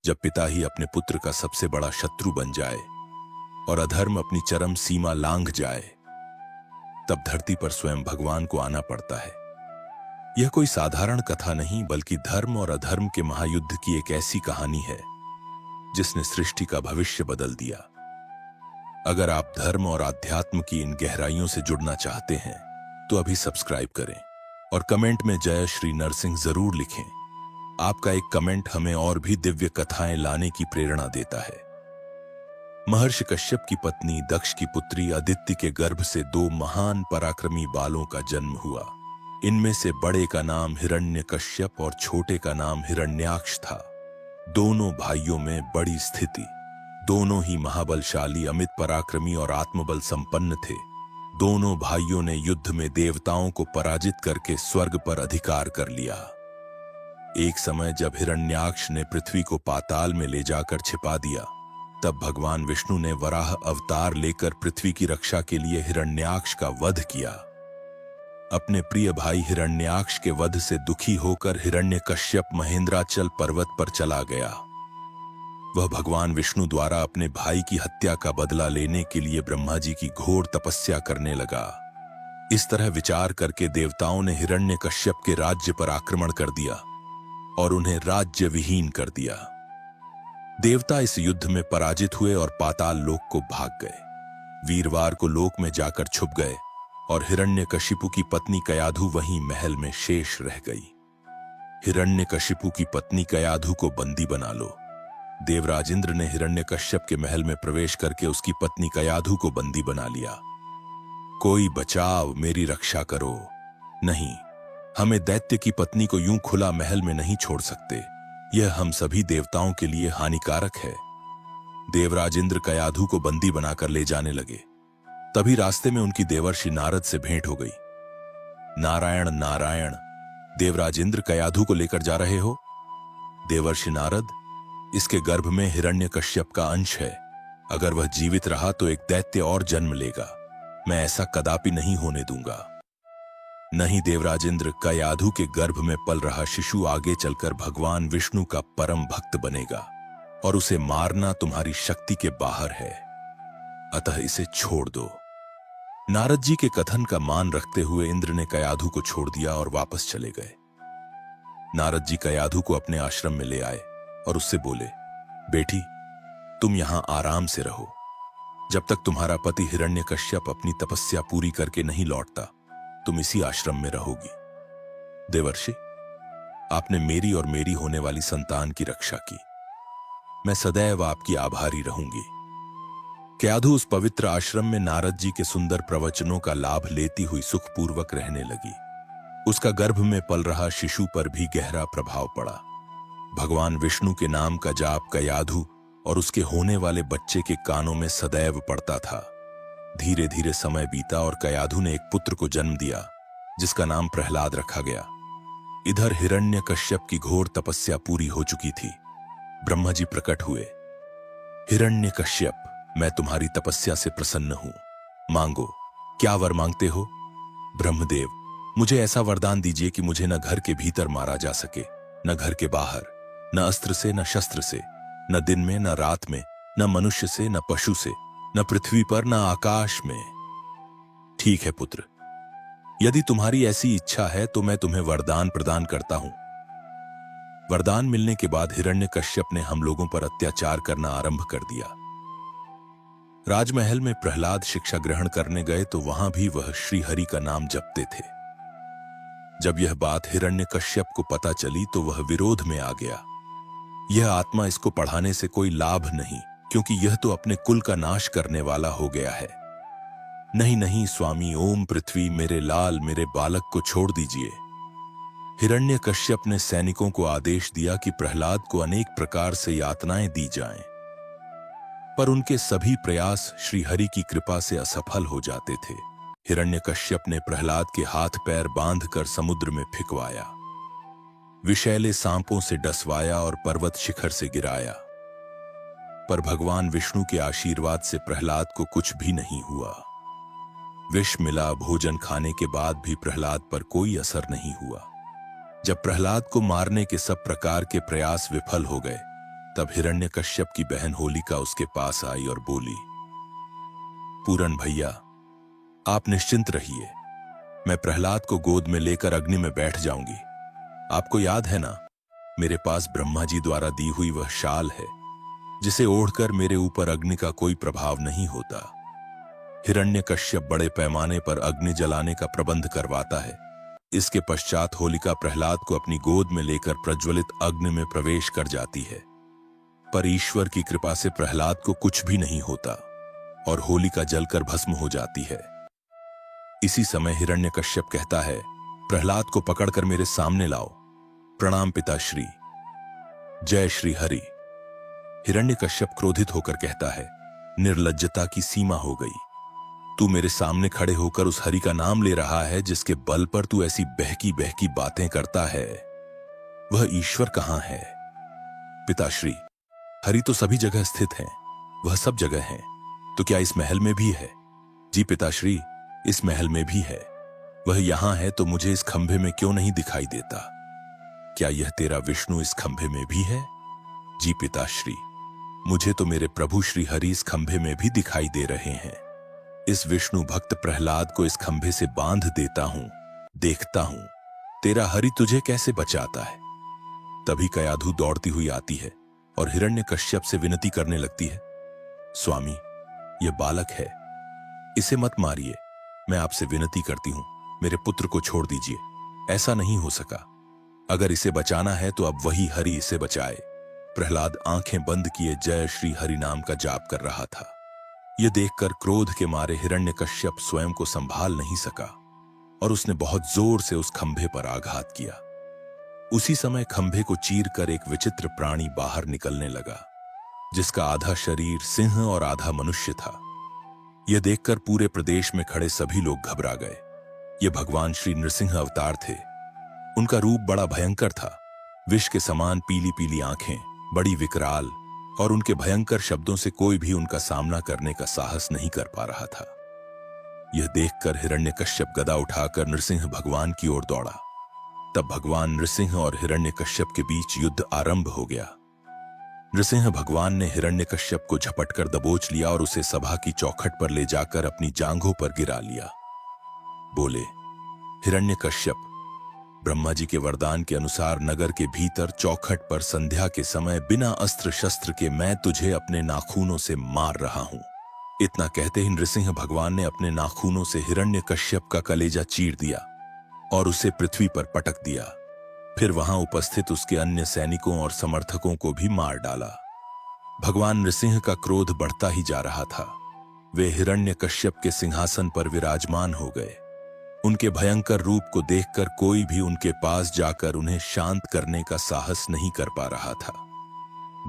जब पिता ही अपने पुत्र का सबसे बड़ा शत्रु बन जाए और अधर्म अपनी चरम सीमा लांघ जाए, तब धरती पर स्वयं भगवान को आना पड़ता है। यह कोई साधारण कथा नहीं, बल्कि धर्म और अधर्म के महायुद्ध की एक ऐसी कहानी है जिसने सृष्टि का भविष्य बदल दिया। अगर आप धर्म और आध्यात्म की इन गहराइयों से जुड़ना चाहते हैं तो अभी सब्सक्राइब करें और कमेंट में जय श्री नरसिंह जरूर लिखें। आपका एक कमेंट हमें और भी दिव्य कथाएं लाने की प्रेरणा देता है। महर्षि कश्यप की पत्नी दक्ष की पुत्री अदिति के गर्भ से दो महान पराक्रमी बालों का जन्म हुआ। इनमें से बड़े का नाम हिरण्यकश्यप और छोटे का नाम हिरण्याक्ष था। दोनों भाइयों में बड़ी स्थिति, दोनों ही महाबलशाली, अमित पराक्रमी और आत्मबल संपन्न थे। दोनों भाइयों ने युद्ध में देवताओं को पराजित करके स्वर्ग पर अधिकार कर लिया। एक समय जब हिरण्याक्ष ने पृथ्वी को पाताल में ले जाकर छिपा दिया, तब भगवान विष्णु ने वराह अवतार लेकर पृथ्वी की रक्षा के लिए हिरण्याक्ष का वध किया। अपने प्रिय भाई हिरण्याक्ष के वध से दुखी होकर हिरण्यकश्यप महेंद्राचल पर्वत पर चला गया। वह भगवान विष्णु द्वारा अपने भाई की हत्या का बदला लेने के लिए ब्रह्मा जी की घोर तपस्या करने लगा। इस तरह विचार करके देवताओं ने हिरण्यकश्यप के राज्य पर आक्रमण कर दिया और उन्हें राज्य विहीन कर दिया। देवता इस युद्ध में पराजित हुए और पाताल लोक को भाग गए। वीरवार को लोक में जाकर छुप गए और हिरण्यकशिपु की पत्नी कयाधु वहीं महल में शेष रह गई। हिरण्यकशिपु की पत्नी कयाधु को बंदी बना लो। देवराज इंद्र ने हिरण्यकश्यप के महल में प्रवेश करके उसकी पत्नी कयाधु को बंदी बना लिया। कोई बचाव, मेरी रक्षा करो। नहीं, हमें दैत्य की पत्नी को यूं खुला महल में नहीं छोड़ सकते। यह हम सभी देवताओं के लिए हानिकारक है। देवराज इंद्र कयाधु को बंदी बनाकर ले जाने लगे। तभी रास्ते में उनकी देवर्षि नारद से भेंट हो गई। नारायण नारायण, देवराज इंद्र कयाधु को लेकर जा रहे हो? देवर्षि नारद, इसके गर्भ में हिरण्यकश्यप का अंश है। अगर वह जीवित रहा तो एक दैत्य और जन्म लेगा। मैं ऐसा कदापि नहीं होने दूंगा। नहीं देवराज इंद्र, कयाधु के गर्भ में पल रहा शिशु आगे चलकर भगवान विष्णु का परम भक्त बनेगा और उसे मारना तुम्हारी शक्ति के बाहर है, अतः इसे छोड़ दो। नारद जी के कथन का मान रखते हुए इंद्र ने कयाधु को छोड़ दिया और वापस चले गए। नारद जी कयाधु को अपने आश्रम में ले आए और उससे बोले, बेटी, तुम यहां आराम से रहो। जब तक तुम्हारा पति हिरण्यकश्यप अपनी तपस्या पूरी करके नहीं लौटता, तुम इसी आश्रम में रहोगी। देवर्षि, आपने मेरी और मेरी होने वाली संतान की रक्षा की। मैं सदैव आपकी आभारी रहूंगी। कयाधु उस पवित्र आश्रम में नारद जी के सुंदर प्रवचनों का लाभ लेती हुई सुखपूर्वक रहने लगी। उसका गर्भ में पल रहा शिशु पर भी गहरा प्रभाव पड़ा। भगवान विष्णु के नाम का जाप कयाधु और उसके होने वाले बच्चे के कानों में सदैव पड़ता था। धीरे धीरे समय बीता और कयाधु ने एक पुत्र को जन्म दिया, जिसका नाम प्रहलाद रखा गया। इधर हिरण्यकश्यप की घोर तपस्या पूरी हो चुकी थी। ब्रह्मा जी प्रकट हुए। हिरण्यकश्यप, मैं तुम्हारी तपस्या से प्रसन्न हूं। मांगो, क्या वर मांगते हो? ब्रह्मदेव, मुझे ऐसा वरदान दीजिए कि मुझे न घर के भीतर मारा जा सके, न घर के बाहर, न अस्त्र से, न शस्त्र से, न दिन में, न रात में, न मनुष्य से, न पशु से, न पृथ्वी पर, न आकाश में। ठीक है पुत्र, यदि तुम्हारी ऐसी इच्छा है तो मैं तुम्हें वरदान प्रदान करता हूं। वरदान मिलने के बाद हिरण्यकश्यप ने हम लोगों पर अत्याचार करना आरंभ कर दिया। राजमहल में प्रहलाद शिक्षा ग्रहण करने गए तो वहां भी वह श्री हरि का नाम जपते थे। जब यह बात हिरण्यकश्यप को पता चली तो वह विरोध में आ गया। यह आत्मा, इसको पढ़ाने से कोई लाभ नहीं, क्योंकि यह तो अपने कुल का नाश करने वाला हो गया है। नहीं नहीं स्वामी, ओम पृथ्वी, मेरे लाल, मेरे बालक को छोड़ दीजिए। हिरण्यकश्यप ने सैनिकों को आदेश दिया कि प्रहलाद को अनेक प्रकार से यातनाएं दी जाएं, पर उनके सभी प्रयास श्रीहरि की कृपा से असफल हो जाते थे। हिरण्यकश्यप ने प्रहलाद के हाथ पैर बांधकर समुद्र में फिकवाया, विषैले सांपों से डसवाया और पर्वत शिखर से गिराया, पर भगवान विष्णु के आशीर्वाद से प्रहलाद को कुछ भी नहीं हुआ। विष मिला भोजन खाने के बाद भी प्रहलाद पर कोई असर नहीं हुआ। जब प्रहलाद को मारने के सब प्रकार के प्रयास विफल हो गए, तब हिरण्यकश्यप की बहन होलिका उसके पास आई और बोली, पूरन भैया, आप निश्चिंत रहिए, मैं प्रहलाद को गोद में लेकर अग्नि में बैठ जाऊंगी। आपको याद है ना, मेरे पास ब्रह्मा जी द्वारा दी हुई वह शाल है जिसे ओढ़कर मेरे ऊपर अग्नि का कोई प्रभाव नहीं होता। हिरण्यकश्यप बड़े पैमाने पर अग्नि जलाने का प्रबंध करवाता है। इसके पश्चात होलिका प्रहलाद को अपनी गोद में लेकर प्रज्वलित अग्नि में प्रवेश कर जाती है। पर ईश्वर की कृपा से प्रहलाद को कुछ भी नहीं होता और होलिका जलकर भस्म हो जाती है। इसी समय हिरण्यकश्यप कहता है, प्रहलाद को पकड़कर मेरे सामने लाओ। प्रणाम पिताश्री। जय श्री हरि। हिरण्यकश्यप क्रोधित होकर कहता है, निर्लज्जता की सीमा हो गई। तू मेरे सामने खड़े होकर उस हरि का नाम ले रहा है जिसके बल पर तू ऐसी बहकी बहकी बातें करता है। वह ईश्वर कहां है? पिताश्री, हरि तो सभी जगह स्थित है, वह सब जगह है। तो क्या इस महल में भी है? जी पिताश्री, इस महल में भी है। वह यहां है तो मुझे इस खंभे में क्यों नहीं दिखाई देता? क्या यह तेरा विष्णु इस खंभे में भी है? जी पिताश्री, मुझे तो मेरे प्रभु श्री हरि इस खंभे में भी दिखाई दे रहे हैं। इस विष्णु भक्त प्रहलाद को इस खंभे से बांध देता हूं, देखता हूं तेरा हरि तुझे कैसे बचाता है। तभी कयाधु दौड़ती हुई आती है और हिरण्यकश्यप से विनती करने लगती है, स्वामी, यह बालक है, इसे मत मारिए। मैं आपसे विनती करती हूं, मेरे पुत्र को छोड़ दीजिए। ऐसा नहीं हो सका। अगर इसे बचाना है तो अब वही हरि इसे बचाए। प्रहलाद आंखें बंद किए जय श्री हरि नाम का जाप कर रहा था। यह देखकर क्रोध के मारे हिरण्यकश्यप स्वयं को संभाल नहीं सका और उसने बहुत जोर से उस खंभे पर आघात किया। उसी समय खंभे को चीरकर एक विचित्र प्राणी बाहर निकलने लगा, जिसका आधा शरीर सिंह और आधा मनुष्य था। यह देखकर पूरे प्रदेश में खड़े सभी लोग घबरा गए। ये भगवान श्री नृसिंह अवतार थे। उनका रूप बड़ा भयंकर था। विष के समान पीली पीली आंखें, बड़ी विकराल, और उनके भयंकर शब्दों से कोई भी उनका सामना करने का साहस नहीं कर पा रहा था। यह देखकर हिरण्यकश्यप गदा उठाकर नृसिंह भगवान की ओर दौड़ा। तब भगवान नृसिंह और हिरण्यकश्यप के बीच युद्ध आरंभ हो गया। नृसिंह भगवान ने हिरण्यकश्यप को झपटकर दबोच लिया और उसे सभा की चौखट पर ले जाकर अपनी जांघों पर गिरा लिया। बोले, हिरण्यकश्यप, ब्रह्मा जी के वरदान के अनुसार नगर के भीतर चौखट पर संध्या के समय बिना अस्त्र शस्त्र के मैं तुझे अपने नाखूनों से मार रहा हूं। इतना कहते ही नृसिंह भगवान ने अपने नाखूनों से हिरण्यकश्यप का कलेजा चीर दिया और उसे पृथ्वी पर पटक दिया। फिर वहां उपस्थित उसके अन्य सैनिकों और समर्थकों को भी मार डाला। भगवान नृसिंह का क्रोध बढ़ता ही जा रहा था। वे हिरण्यकश्यप के सिंहासन पर विराजमान हो गए। उनके भयंकर रूप को देखकर कोई भी उनके पास जाकर उन्हें शांत करने का साहस नहीं कर पा रहा था।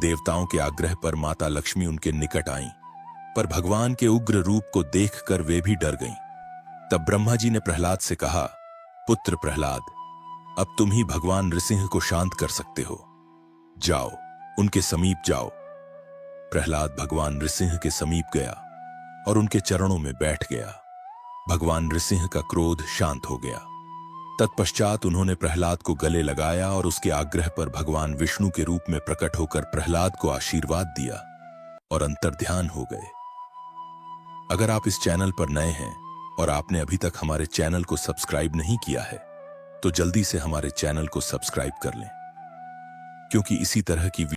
देवताओं के आग्रह पर माता लक्ष्मी उनके निकट आईं, पर भगवान के उग्र रूप को देखकर वे भी डर गईं। तब ब्रह्मा जी ने प्रहलाद से कहा, पुत्र प्रहलाद, अब तुम ही भगवान नृसिंह को शांत कर सकते हो। जाओ, उनके समीप जाओ। प्रहलाद भगवान नृसिंह के समीप गया और उनके चरणों में बैठ गया। भगवान नृसिंह का क्रोध शांत हो गया। तत्पश्चात उन्होंने प्रहलाद को गले लगाया और उसके आग्रह पर भगवान विष्णु के रूप में प्रकट होकर प्रहलाद को आशीर्वाद दिया और अंतर्ध्यान हो गए। अगर आप इस चैनल पर नए हैं और आपने अभी तक हमारे चैनल को सब्सक्राइब नहीं किया है तो जल्दी से हमारे चैनल को सब्सक्राइब कर लें, क्योंकि इसी तरह की